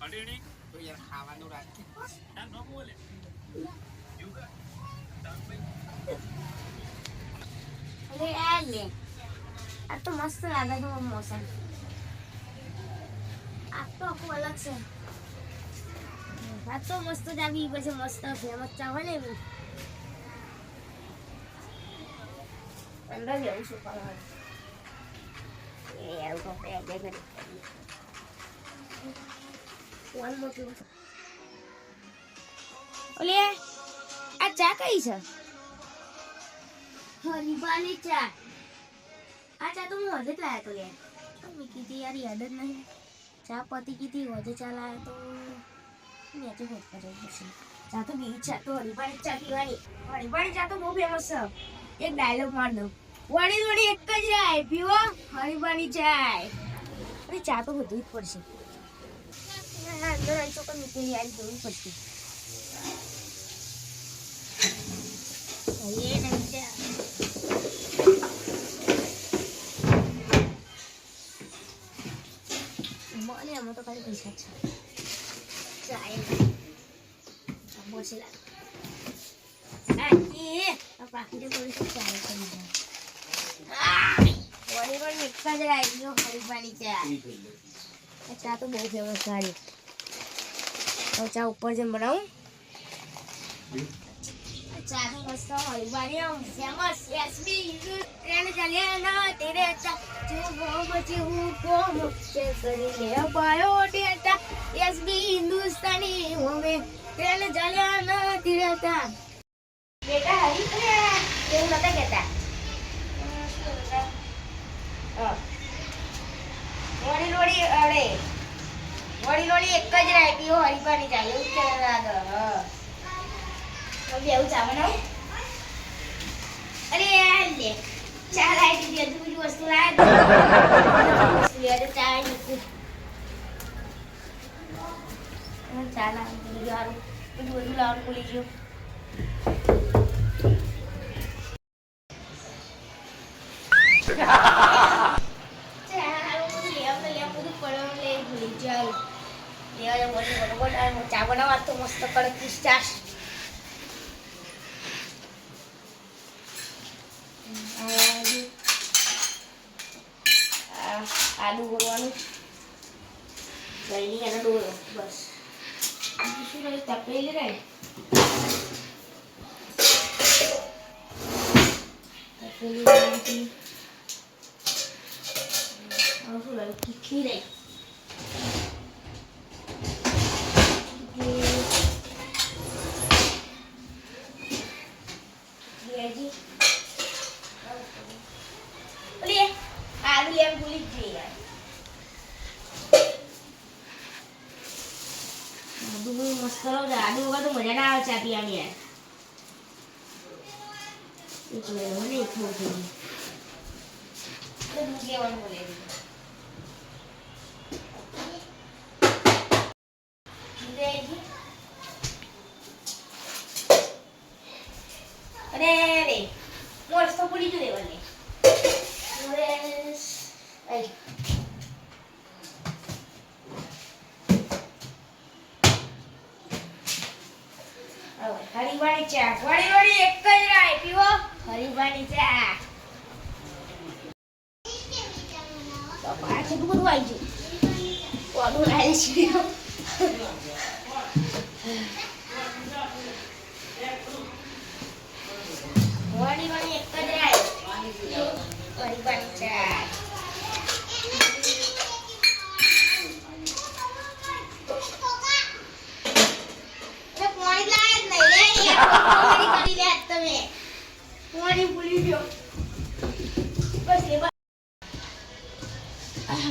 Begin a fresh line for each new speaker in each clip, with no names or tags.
અડીણી તો યાર ખાવાનું રાખી તાર ન બોલે યુગા તાર ભાઈ
અરે આ લે આ તો મસ્ત લાગે છે મોસમ આ તો આખું અલગ છે આ તો મસ્ત જ આવી પછી મસ્ત ફેમસ ચાવલ ને એવી અંદર જવું છું કરવાનું એ આવું તો બે કરી one more two ઓલે આ ચા કઈ છે હરીબાની ચા આ ચા તો હું હજે જ લાયા તો લે મેં કીધી યાર યાદ જ નહીં ચા પતી કીધી હજે ચા લાયા તો મેં તો હોત કરે પછી ચા તો બી ચા તો હરીબાની ચા પીવાની હરીબાની ચા તો બહુ ફેમસ છે એક ડાયલોગ માર દઉં વળી વળી એક જ રાય પીવો હરીબાની ચા અરે ચા તો બધું જ પડશે અંદર આવીશું પણ નીકળી આવી જવું પડશે એ નહીં ચા મને આમાં તો ખાલી પૈસા છે ચાય બોસી લાગે પાકીને થોડી ચાય કરી વળી વળી એક જ આવી હરીફાની ચા ચા તો બહુ ફેમસ સારી ચા ઉપર જેમ બનાવું ચા તો મસ્ત હરીફાની ફેમસ એસબી ટ્રેન ચાલ્યા ના તેરે ચા જો બચી હું કોમ કે કરીને પાયો ટેટા એસબી હિન્દુસ્તાની હોવે ટ્રેન ચાલ્યા ના તેરે ચા બેટા હરી એવું નતા કહેતા વળી લોડી અડે વળી લોડી એક જ રાય પીવો હરીફાની જાય એવું કે લાગે હવે એવું ચા બનાવ અરે લે ચા લાવી દીધી હજુ બીજી વસ્તુ લાવી ચા નીકળી ચા લાવી દીધી સારું બધું લાવવાનું ભૂલી ગયું ચા બનાવવા તો મસ્ત કડક ચા આદુ બોલવાનું લઈને એનો ડોલો બસ શું રહી તપેલી રહી તપેલી રહી શું રહ્યું તીખી રહી આલુ એમ ભૂલી જ જઈએ આદુ મસ્ત કરો આદુ વગર તો મજા ના આવે ચા પીવાની યાર એટલે મને થોડું થઈ ગયું કેવાનું બોલે અરે રે મોરસ તો પૂરી જ દેવાની મોરસ આઈ હરીફાની ચા વળી વળી એક જ રાય પીવો હરીફાની ચા તો પાછું બધું આવી ગયું કોનું લાવી છે વળી વળી એક જ રાય હરીફાની ચા પાણી ભૂલી ગયો બસ એ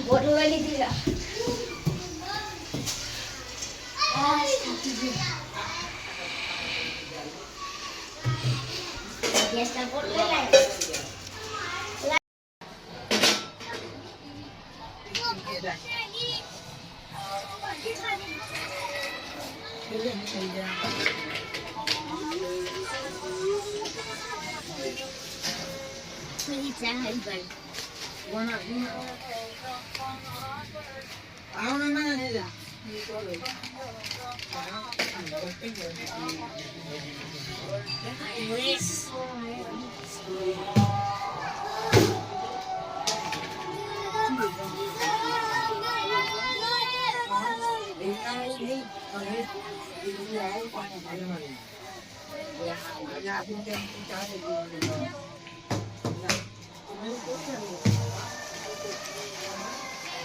બોટલ લઈ લીધી ગેસ ના બોટલ લઈ લાવી Please, I had one of them.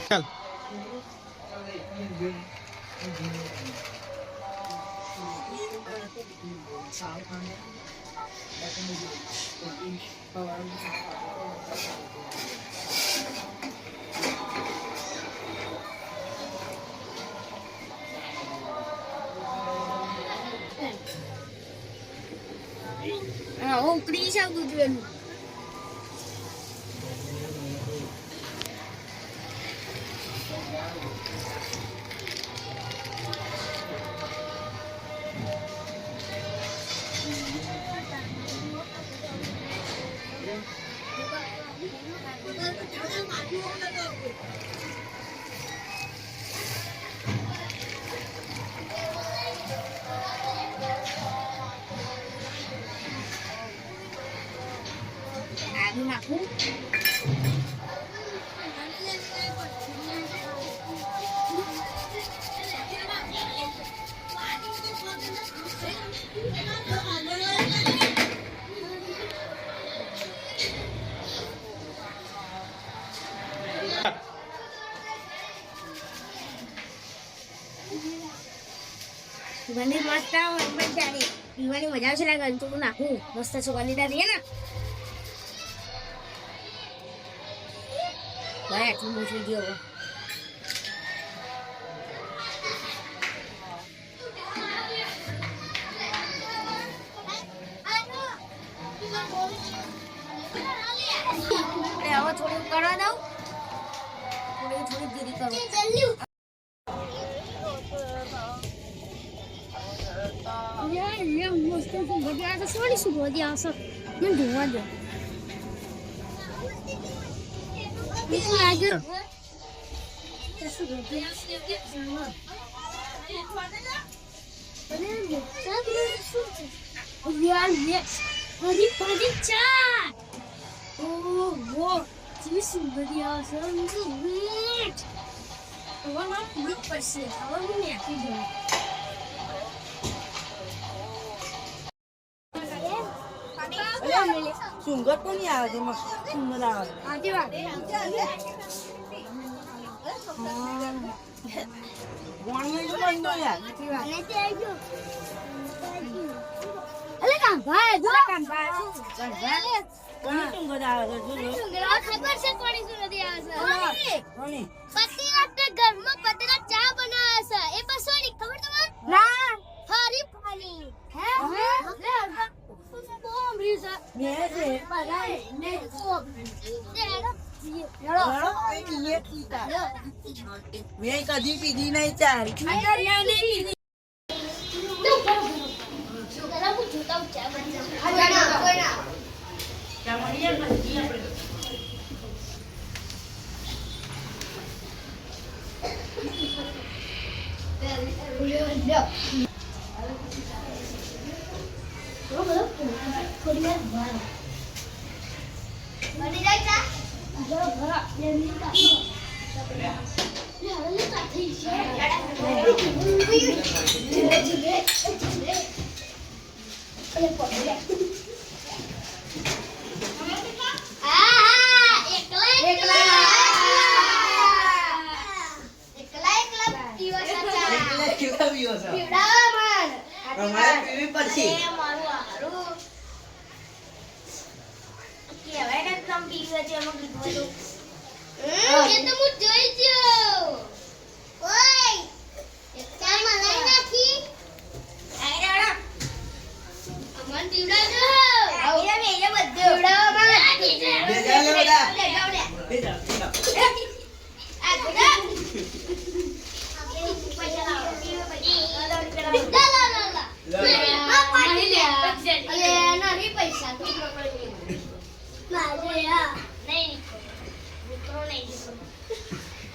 ચાલ
ઉકળી છે દૂધ આદુ નાખું સુગંધી મસ્ત આવે પીવાની મજા આવશે લાગે તો નાખું મસ્ત સુગંધીદાર રહીએ ને ભાઈ આટલું મોટું ગયો હવે થોડું કરવા દઉં થોડી ધીરી કરું સોરી શું બોલી આવશે મને ધોવા દે
સુંદર તો નહીં આવે છે મસ્ત સુંદર આવે
ઘરમાં પતરા ચા બનાવે છે એ બસોડી ખબર તમને ના હરી પાણી હે
મેં કદી પીધી નહીં ચાર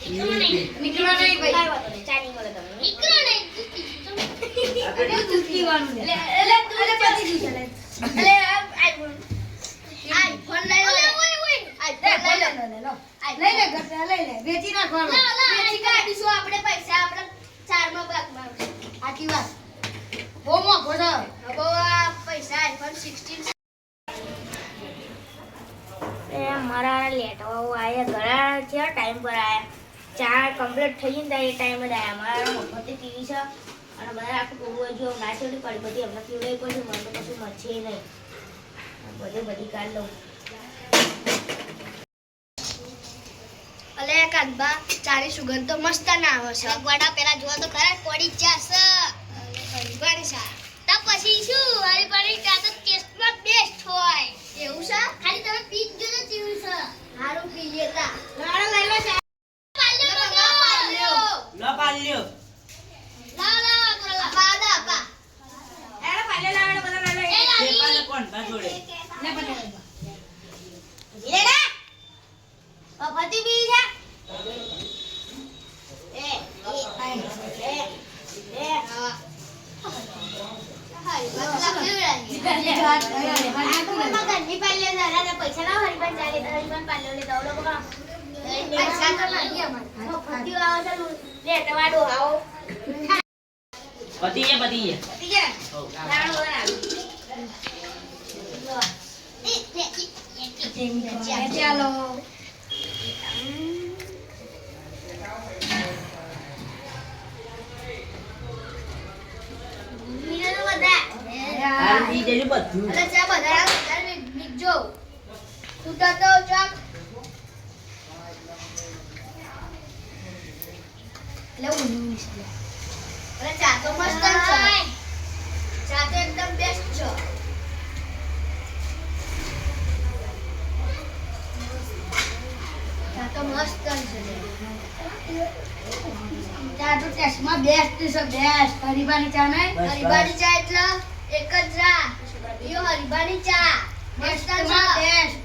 નીકળો નહીં ભાઈ. કાંઈ વાંધો નહીં. ચા નહીં મળે તમને. અરે તું પીવાનું લે. અલે પતી ગયું છે લે. અલે આઈફોન લઈ લો. લઈ લે ગટ્ટા લઈ લે. વેચી નાખવાનું. વેચી કાઢીશું આપણે પૈસા આપણે 4માં ભાગમાં. આખી વાત. બહુ મોંઘો છે. બહુ આ પૈસા આઈફોન 16 મારા લેટવાઓ આયા ઘણા છે ટાઈમ પર આયા ચા કમ્પ્લીટ થઈ ગઈ ને એ ટાઈમ જ આયા મારા મફતે ટીવી છે અને બધા આખું પૂરું જો નાચેલી પડી બધી એમને પીવડાવી પડશે મને તો કશું મચે નહીં બધી કાઢ લઉં અલે કાનબા ચારી સુગંધ તો મસ્ત ના આવે છે ગોડા પેલા જોવા તો ખરા કોડી ચા છે હરીબાની ચા તો પછી શું હરીબાની ચા તો ટેસ્ટમાં બેસ્ટ હોય એવું છે ખાલી તમે પી જ જો જીવ છે હારું પી લેતા લાડો લઈ લો ચા
લો પાલ્યો
બાદા આપા એડા પાલે લાડો બધા લઈ લે
એ પાલે કોણ બા જોડે
ને પતે ઈરેડા પપતી બી છે
પતિ છે
ચાલો
આ પી જલી બધું
ચા તો મસ્ત છે ચા તો એકદમ બેસ્ટ છે ચા તો મસ્ત છે ચા તો ટેસ્ટમાં બેસ્ટ છે બેસ્ટ હરીબાની ચા નહીં હરીબાની ચા એટલે એક જ ચા યો હરીબાની ચા મસ્ત છે બેસ્ટ